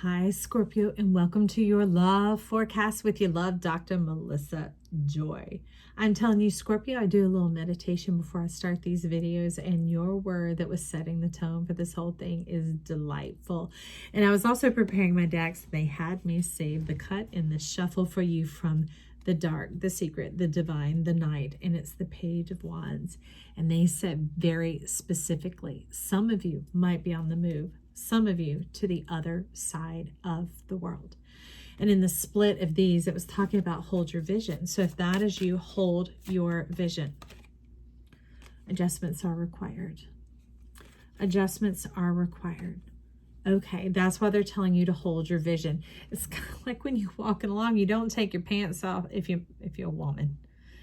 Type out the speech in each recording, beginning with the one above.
Hi, Scorpio, and welcome to your love forecast with your love, Dr. Melissa Joy. I'm telling you, Scorpio, I do a little meditation before I start these videos, and your word that was setting the tone for this whole thing is delightful. And I was also preparing my decks. They had me save the cut and the shuffle for you from the dark, the secret, the divine, the night, and it's the Page of Wands. And they said very specifically, some of you might be on the move, some of you to the other side of the world. And in the split of these, it was talking about hold your vision. So if that is you, hold your vision. Adjustments are required. Adjustments are required. Okay, that's why they're telling you to hold your vision. It's kind of like when you're walking along, you don't take your pants off if you're a woman.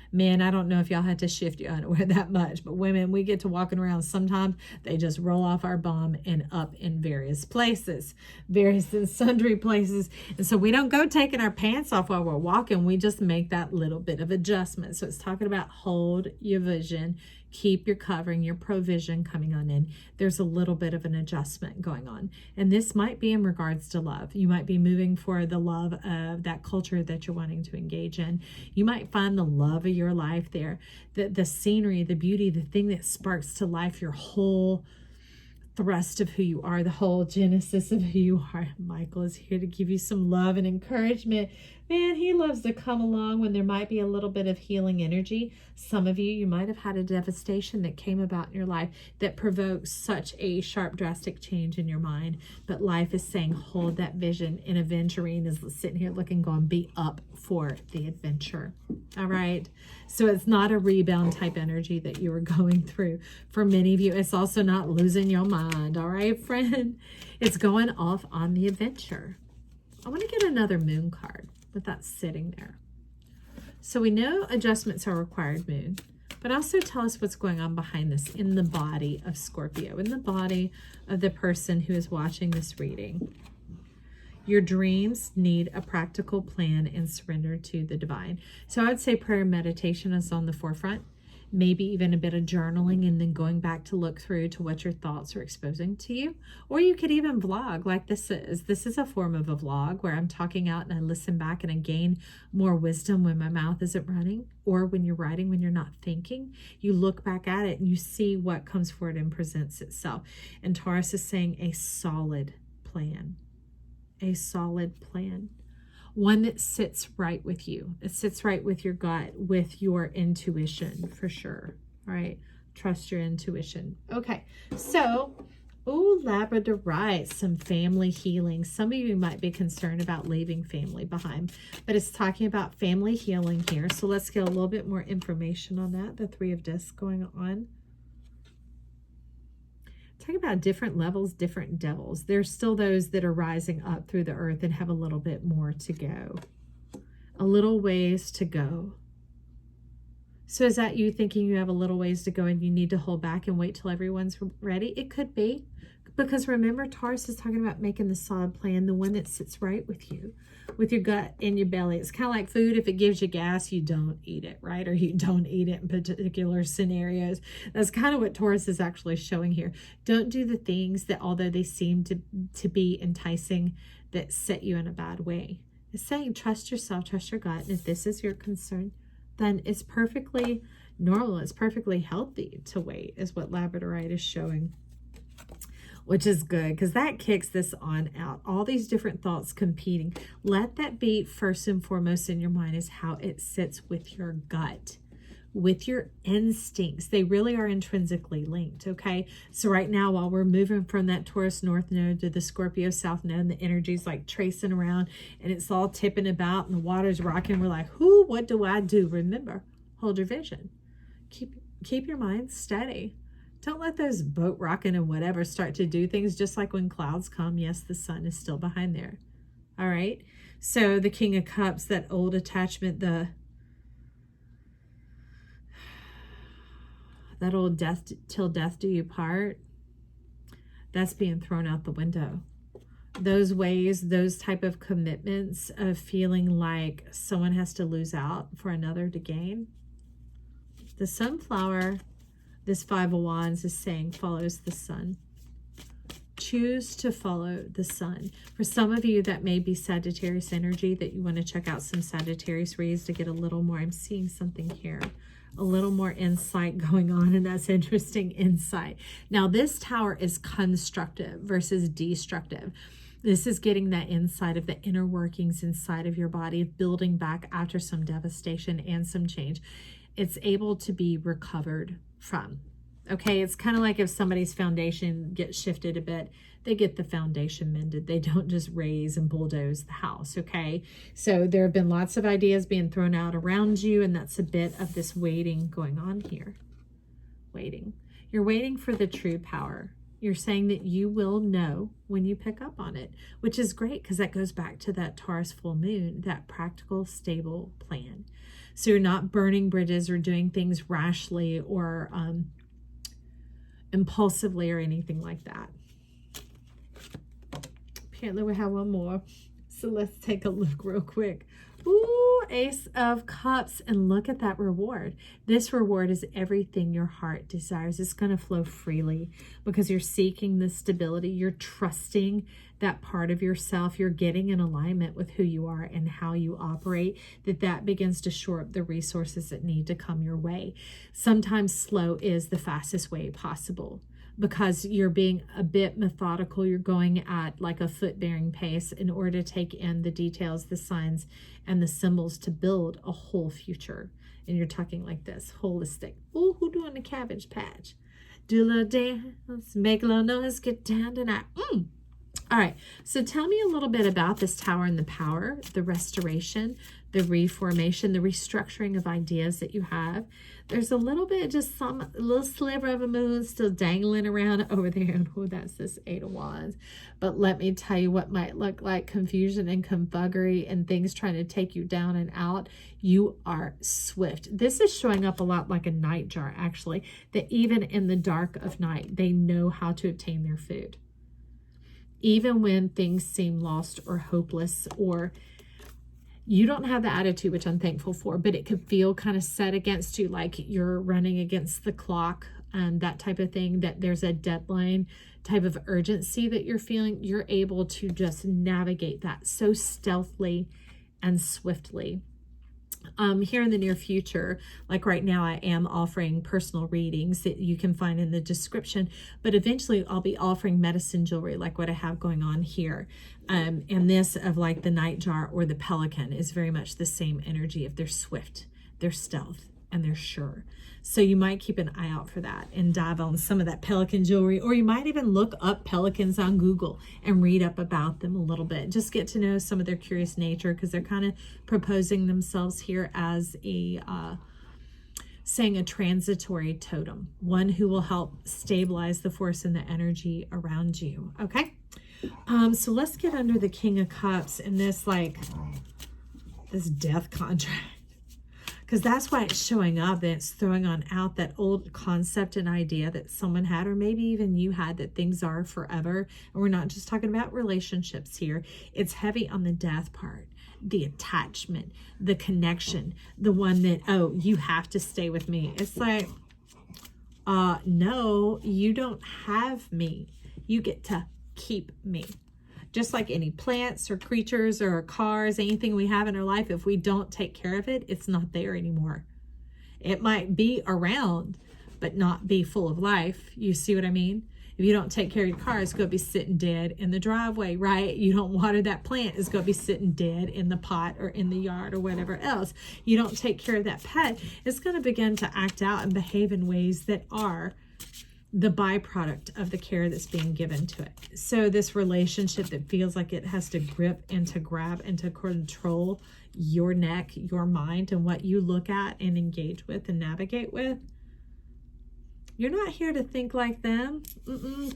Men, I don't know if y'all had to shift your underwear that much, but women, we get to walking around. Sometimes they just roll off our bum and up in various places, various and sundry places. And so we don't go taking our pants off while we're walking. We just make that little bit of adjustment. So it's talking about hold your vision, keep your covering, your provision coming on in. There's a little bit of an adjustment going on. And this might be in regards to love. You might be moving for the love of that culture that you're wanting to engage in. You might find the love of your life there. The scenery, the beauty, the thing that sparks to life your whole thrust of who you are, the whole genesis of who you are. Michael is here to give you some love and encouragement. Man, he loves to come along when there might be a little bit of healing energy. Some of you, you might have had a devastation that came about in your life that provoked such a sharp, drastic change in your mind. But life is saying, hold that vision. And Aventurine is sitting here looking, going, be up for the adventure. All right. So it's not a rebound type energy that you are going through. For many of you, it's also not losing your mind. All right, friend. It's going off on the adventure. I want to get another moon card, but that's sitting there. So we know adjustments are required, moon, but also tell us what's going on behind this in the body of Scorpio, in the body of the person who is watching this reading. Your dreams need a practical plan and surrender to the divine. So I would say prayer and meditation is on the forefront. Maybe even a bit of journaling and then going back to look through to what your thoughts are exposing to you. Or you could even vlog like this is. This is a form of a vlog where I'm talking out and I listen back and I gain more wisdom when my mouth isn't running. Or when you're writing, when you're not thinking, you look back at it and you see what comes forward and presents itself. And Taurus is saying a solid plan. A solid plan. One that sits right with you. It sits right with your gut, with your intuition, for sure. All right. Trust your intuition. Okay. So, Labradorite, some family healing. Some of you might be concerned about leaving family behind, but it's talking about family healing here. So let's get a little bit more information on that. The Three of Discs going on. Talk about different levels, different devils. There's still those that are rising up through the earth and have a little bit more to go. A little ways to go. So is that you thinking you have a little ways to go and you need to hold back and wait till everyone's ready? It could be. Because remember, Taurus is talking about making the solid plan, the one that sits right with you, with your gut and your belly. It's kind of like food. If it gives you gas, you don't eat it, right? Or you don't eat it in particular scenarios. That's kind of what Taurus is actually showing here. Don't do the things that, although they seem to be enticing, that set you in a bad way. It's saying trust yourself, trust your gut. And if this is your concern, then it's perfectly normal. It's perfectly healthy to wait, is what Labradorite is showing. Which is good because that kicks this on out. All these different thoughts competing. Let that be first and foremost in your mind is how it sits with your gut, with your instincts. They really are intrinsically linked, okay? So right now, while we're moving from that Taurus North Node to the Scorpio South Node, and the energy's like tracing around and it's all tipping about and the water's rocking, we're like, what do I do? Remember, hold your vision. Keep your mind steady. Don't let those boat rocking and whatever start to do things just like when clouds come. Yes, the sun is still behind there. All right. So the King of Cups, that old attachment, that old death till death do you part, that's being thrown out the window. Those ways, those type of commitments of feeling like someone has to lose out for another to gain. The sunflower, this Five of Wands is saying follows the sun. Choose to follow the sun. For some of you, that may be Sagittarius energy, that you want to check out some Sagittarius reads to get a little more. I'm seeing something here, a little more insight going on, and that's interesting insight. Now, this tower is constructive versus destructive. This is getting that insight of the inner workings inside of your body, of building back after some devastation and some change. It's able to be recovered from. Okay, it's kind of like if somebody's foundation gets shifted a bit, they get the foundation mended. They don't just raise and bulldoze the house, okay? So there have been lots of ideas being thrown out around you, and that's a bit of this waiting going on here. Waiting. You're waiting for the true power. You're saying that you will know when you pick up on it, which is great because that goes back to that Taurus full moon, that practical, stable plan. So you're not burning bridges or doing things rashly or impulsively or anything like that. Apparently we have one more, so let's take a look real quick. Ooh, Ace of Cups, and look at that reward. This reward is everything your heart desires. It's going to flow freely because you're seeking the stability. You're trusting that part of yourself. You're getting in alignment with who you are and how you operate, that begins to shore up the resources that need to come your way. Sometimes slow is the fastest way possible, because you're being a bit methodical. You're going at like a foot-bearing pace in order to take in the details, the signs, and the symbols to build a whole future. And you're talking like this, holistic. Ooh, who doing the cabbage patch? Do a little dance, make a little noise, get down tonight. All right, so tell me a little bit about this tower and the power, the restoration, the reformation, the restructuring of ideas that you have. There's a little bit, just a little sliver of a moon still dangling around over there. And oh, that's this Eight of Wands. But let me tell you what might look like confusion and confugery and things trying to take you down and out. You are swift. This is showing up a lot like a night jar, actually, that even in the dark of night, they know how to obtain their food. Even when things seem lost or hopeless, or you don't have the attitude, which I'm thankful for, but it could feel kind of set against you, like you're running against the clock and that type of thing, that there's a deadline type of urgency that you're feeling. You're able to just navigate that so stealthily and swiftly. Here in the near future, like right now, I am offering personal readings that you can find in the description, but eventually I'll be offering medicine jewelry like what I have going on here. And this of like the night jar or the pelican is very much the same energy. If they're swift, they're stealth, and they're sure. So you might keep an eye out for that and dive on some of that pelican jewelry, or you might even look up pelicans on Google and read up about them a little bit. Just get to know some of their curious nature, because they're kind of proposing themselves here as saying a transitory totem, one who will help stabilize the force and the energy around you. Okay. So let's get under the King of Cups and this death contract. Because that's why it's showing up, and it's throwing on out that old concept and idea that someone had, or maybe even you had, that things are forever. And we're not just talking about relationships here. It's heavy on the death part, the attachment, the connection, the one that, oh, you have to stay with me. It's like, no, you don't have me. You get to keep me. Just like any plants or creatures or cars, anything we have in our life, if we don't take care of it, it's not there anymore. It might be around, but not be full of life. You see what I mean? If you don't take care of your car, it's going to be sitting dead in the driveway, right? You don't water that plant, it's going to be sitting dead in the pot or in the yard or whatever else. You don't take care of that pet, it's going to begin to act out and behave in ways that are the byproduct of the care that's being given to it. So this relationship that feels like it has to grip and to grab and to control your neck, your mind, and what you look at and engage with and navigate with, you're not here to think like them.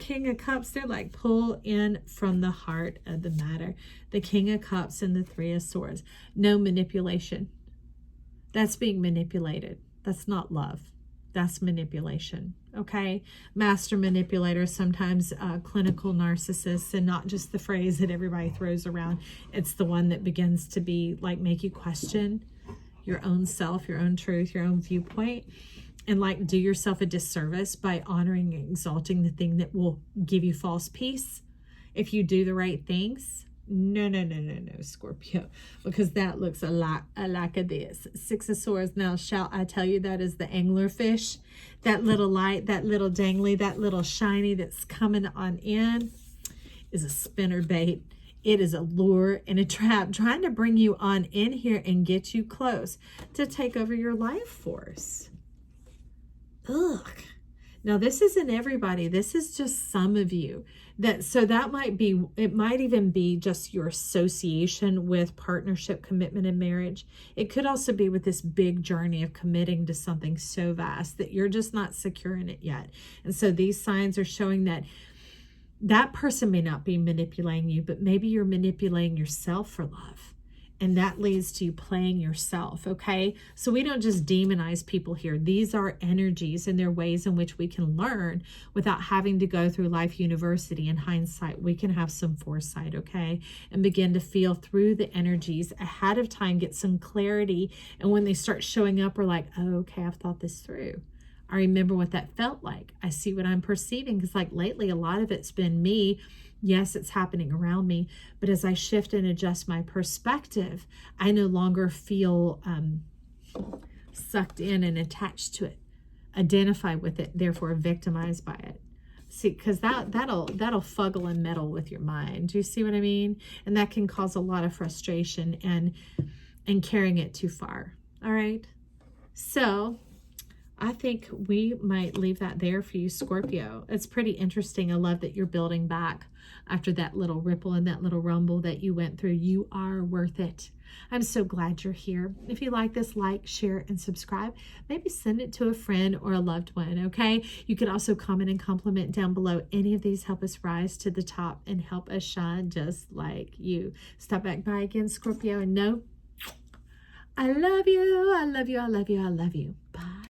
King of Cups, they're like pull in from the heart of the matter. The King of Cups and the Three of Swords. No manipulation. That's being manipulated. That's not love. That's manipulation, okay? Master manipulators, sometimes clinical narcissists, and not just the phrase that everybody throws around. It's the one that begins to be like, make you question your own self, your own truth, your own viewpoint. and like do yourself a disservice by honoring and exalting the thing that will give you false peace if you do the right things. No, no, no, no, no, Scorpio, because that looks a lot like this. Six of Swords. Now, shall I tell you that is the anglerfish, that little light, that little dangly, that little shiny that's coming on in is a spinner bait. It is a lure and a trap trying to bring you on in here and get you close to take over your life force. Ugh. Now, this isn't everybody. This is just some of you. So that might be, it might even be just your association with partnership, commitment, and marriage. It could also be with this big journey of committing to something so vast that you're just not secure in it yet. And so these signs are showing that that person may not be manipulating you, but maybe you're manipulating yourself for love. And that leads to you playing yourself, okay? So we don't just demonize people here. These are energies and they're ways in which we can learn without having to go through life university. In hindsight, we can have some foresight, okay? And begin to feel through the energies ahead of time, get some clarity. And when they start showing up, we're like, oh, okay, I've thought this through. I remember what that felt like. I see what I'm perceiving, because like lately, a lot of it's been me. Yes, it's happening around me, but as I shift and adjust my perspective, I no longer feel sucked in and attached to it, identify with it, therefore victimized by it. See, because that'll fuggle and meddle with your mind. Do you see what I mean? And that can cause a lot of frustration and carrying it too far. All right. So I think we might leave that there for you, Scorpio. It's pretty interesting. I love that you're building back after that little ripple and that little rumble that you went through. You are worth it. I'm so glad you're here. If you like this, like, share, and subscribe. Maybe send it to a friend or a loved one, okay? You could also comment and compliment down below. Any of these help us rise to the top and help us shine just like you. Stop back by again, Scorpio, and know I love you. I love you. I love you. I love you.